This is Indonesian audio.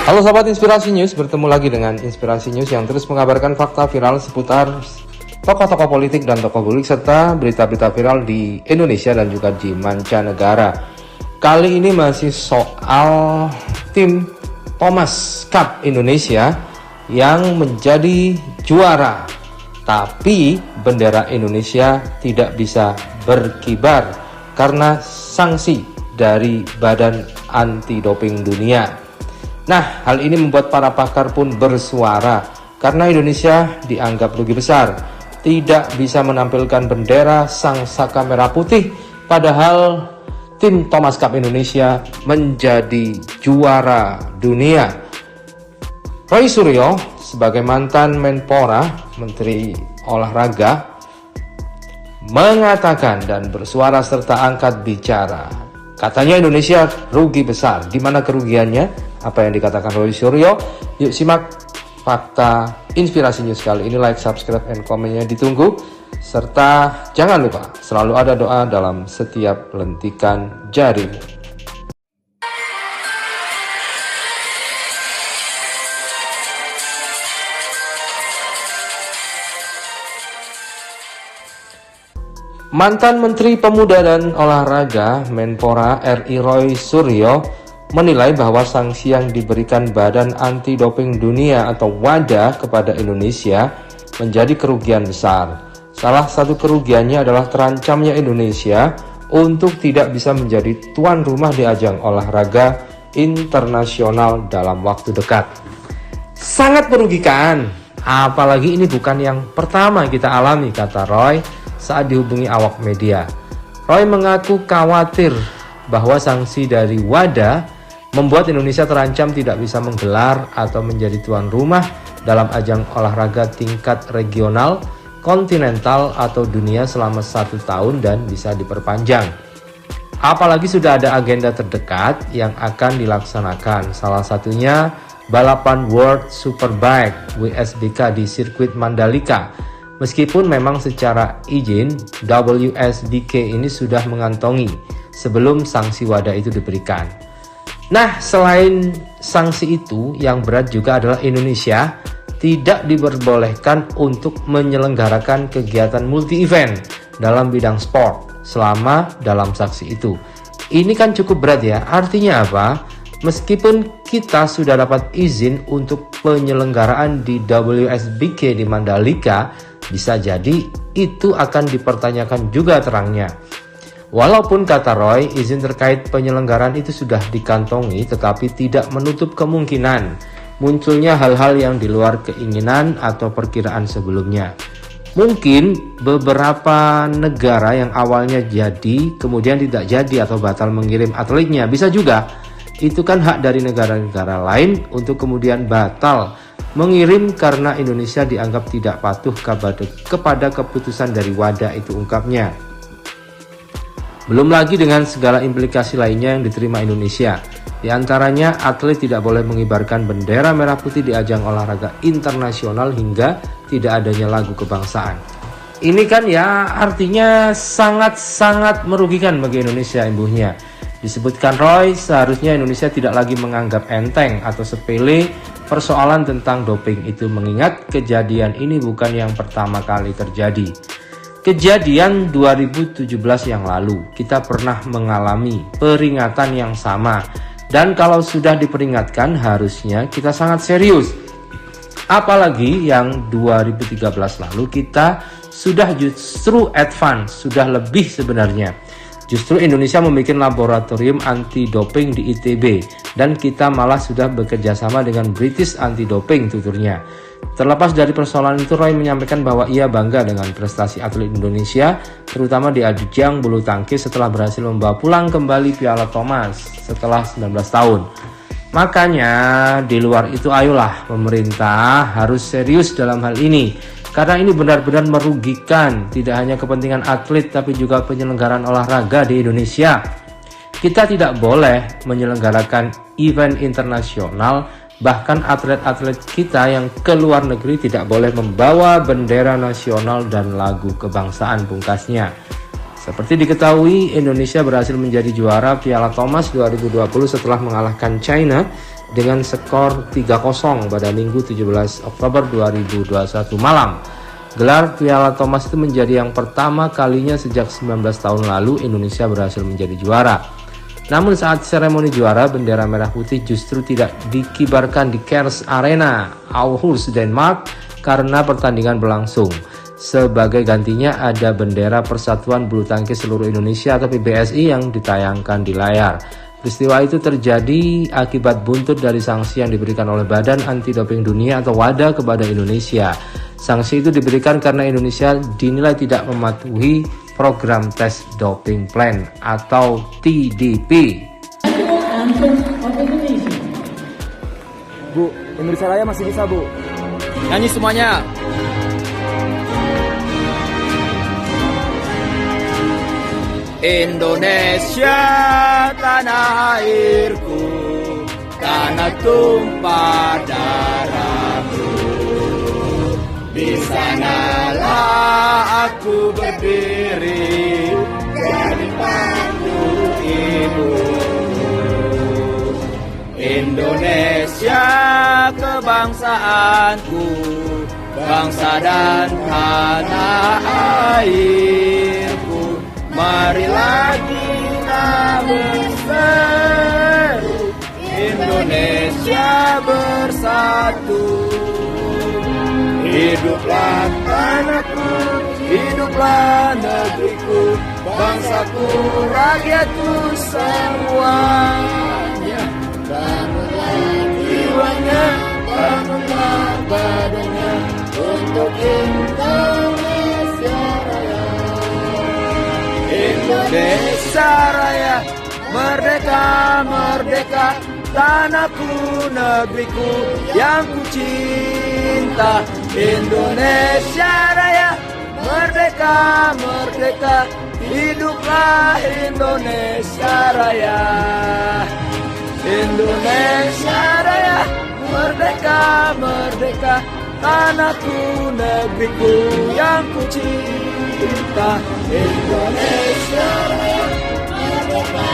Halo sahabat Inspirasi News, bertemu lagi dengan Inspirasi News yang terus mengabarkan fakta viral seputar tokoh-tokoh politik dan tokoh publik serta berita-berita viral di Indonesia dan juga di mancanegara. Kali ini masih soal tim Thomas Cup Indonesia yang menjadi juara, tapi bendera Indonesia tidak bisa berkibar karena sanksi dari Badan Anti Doping Dunia. Nah, hal ini membuat para pakar pun bersuara karena Indonesia dianggap rugi besar, tidak bisa menampilkan bendera sang saka merah putih, padahal tim Thomas Cup Indonesia menjadi juara dunia. Roy Suryo sebagai mantan Menpora, Menteri Olahraga, mengatakan dan bersuara serta angkat bicara. Katanya Indonesia rugi besar. Di mana kerugiannya? Apa yang dikatakan Roy Suryo? Yuk simak fakta Inspirasi News kali ini. Like, subscribe, and komennya ditunggu. Serta jangan lupa selalu ada doa dalam setiap lentikan jarimu. Mantan Menteri Pemuda dan Olahraga Menpora RI Roy Suryo menilai bahwa sanksi yang diberikan Badan Anti Doping Dunia atau WADA kepada Indonesia menjadi kerugian besar. Salah satu kerugiannya adalah terancamnya Indonesia untuk tidak bisa menjadi tuan rumah di ajang olahraga internasional dalam waktu dekat. Sangat merugikan, apalagi ini bukan yang pertama kita alami, kata Roy saat dihubungi awak media. Roy mengaku khawatir bahwa sanksi dari WADA membuat Indonesia terancam tidak bisa menggelar atau menjadi tuan rumah dalam ajang olahraga tingkat regional, kontinental, atau dunia selama 1 tahun dan bisa diperpanjang. Apalagi sudah ada agenda terdekat yang akan dilaksanakan, salah satunya balapan World Superbike WSBK di sirkuit Mandalika. Meskipun memang secara izin WSBK ini sudah mengantongi sebelum sanksi WADA itu diberikan. Nah, selain sanksi itu, yang berat juga adalah Indonesia tidak diperbolehkan untuk menyelenggarakan kegiatan multi-event dalam bidang sport selama dalam sanksi itu. Ini kan cukup berat ya, artinya apa? Meskipun kita sudah dapat izin untuk penyelenggaraan di WSBK di Mandalika, bisa jadi itu akan dipertanyakan juga terangnya. Walaupun kata Roy, izin terkait penyelenggaraan itu sudah dikantongi, tetapi tidak menutup kemungkinan munculnya hal-hal yang di luar keinginan atau perkiraan sebelumnya. Mungkin beberapa negara yang awalnya jadi, kemudian tidak jadi atau batal mengirim atletnya, bisa juga. Itu kan hak dari negara-negara lain untuk kemudian batal mengirim karena Indonesia dianggap tidak patuh kepada keputusan dari WADA, itu ungkapnya. Belum lagi dengan segala implikasi lainnya yang diterima Indonesia. Di antaranya atlet tidak boleh mengibarkan bendera merah putih di ajang olahraga internasional hingga tidak adanya lagu kebangsaan. Ini kan ya artinya sangat-sangat merugikan bagi Indonesia, imbuhnya. Disebutkan Roy, seharusnya Indonesia tidak lagi menganggap enteng atau sepele persoalan tentang doping itu, mengingat kejadian ini bukan yang pertama kali terjadi. Kejadian 2017 yang lalu, kita pernah mengalami peringatan yang sama. Dan kalau sudah diperingatkan, harusnya kita sangat serius. Apalagi yang 2013 lalu kita sudah justru advance, sudah lebih sebenarnya. Justru Indonesia membuat laboratorium anti doping di ITB dan kita malah sudah bekerja sama dengan British Anti Doping, tuturnya. Terlepas dari persoalan itu, Roy menyampaikan bahwa ia bangga dengan prestasi atlet Indonesia, terutama di ajang bulu tangkis setelah berhasil membawa pulang kembali Piala Thomas setelah 19 tahun. Makanya di luar itu ayolah pemerintah harus serius dalam hal ini. Karena ini benar-benar merugikan tidak hanya kepentingan atlet tapi juga penyelenggaraan olahraga di Indonesia. Kita tidak boleh menyelenggarakan event internasional, bahkan atlet-atlet kita yang ke luar negeri tidak boleh membawa bendera nasional dan lagu kebangsaan, pungkasnya. Seperti diketahui, Indonesia berhasil menjadi juara Piala Thomas 2020 setelah mengalahkan China dengan skor 3-0 pada Minggu 17 Oktober 2021 malam. Gelar Piala Thomas itu menjadi yang pertama kalinya sejak 19 tahun lalu Indonesia berhasil menjadi juara. Namun saat seremoni juara, bendera merah putih justru tidak dikibarkan di Kers Arena, Aarhus, Denmark karena pertandingan berlangsung. Sebagai gantinya ada bendera Persatuan Bulu Tangkis Seluruh Indonesia atau PBSI yang ditayangkan di layar. Peristiwa itu terjadi akibat buntut dari sanksi yang diberikan oleh Badan Anti Doping Dunia atau WADA kepada Indonesia. Sanksi itu diberikan karena Indonesia dinilai tidak mematuhi program tes doping plan atau TDP. Bu, Indonesia Raya masih bisa, Bu. Nyanyi semuanya. Indonesia tanah airku, tanah tumpah darahku. Di sanalah aku berdiri, jadi pandu ibu. Indonesia kebangsaanku, bangsa dan tanah airku. Marilah kita berseru, Indonesia bersatu. Hiduplah tanahku, hiduplah negeriku, bangsaku, rakyatku semuanya. Bangunlah jiwanya, bangunlah badannya untuk Indonesia Raya. Indonesia Raya, merdeka, merdeka, tanahku, negeriku yang ku cinta. Indonesia Raya, merdeka, merdeka, hiduplah Indonesia Raya. Indonesia Raya, merdeka, merdeka, tanahku, negeriku yang ku cinta. Indonesia Raya, merdeka,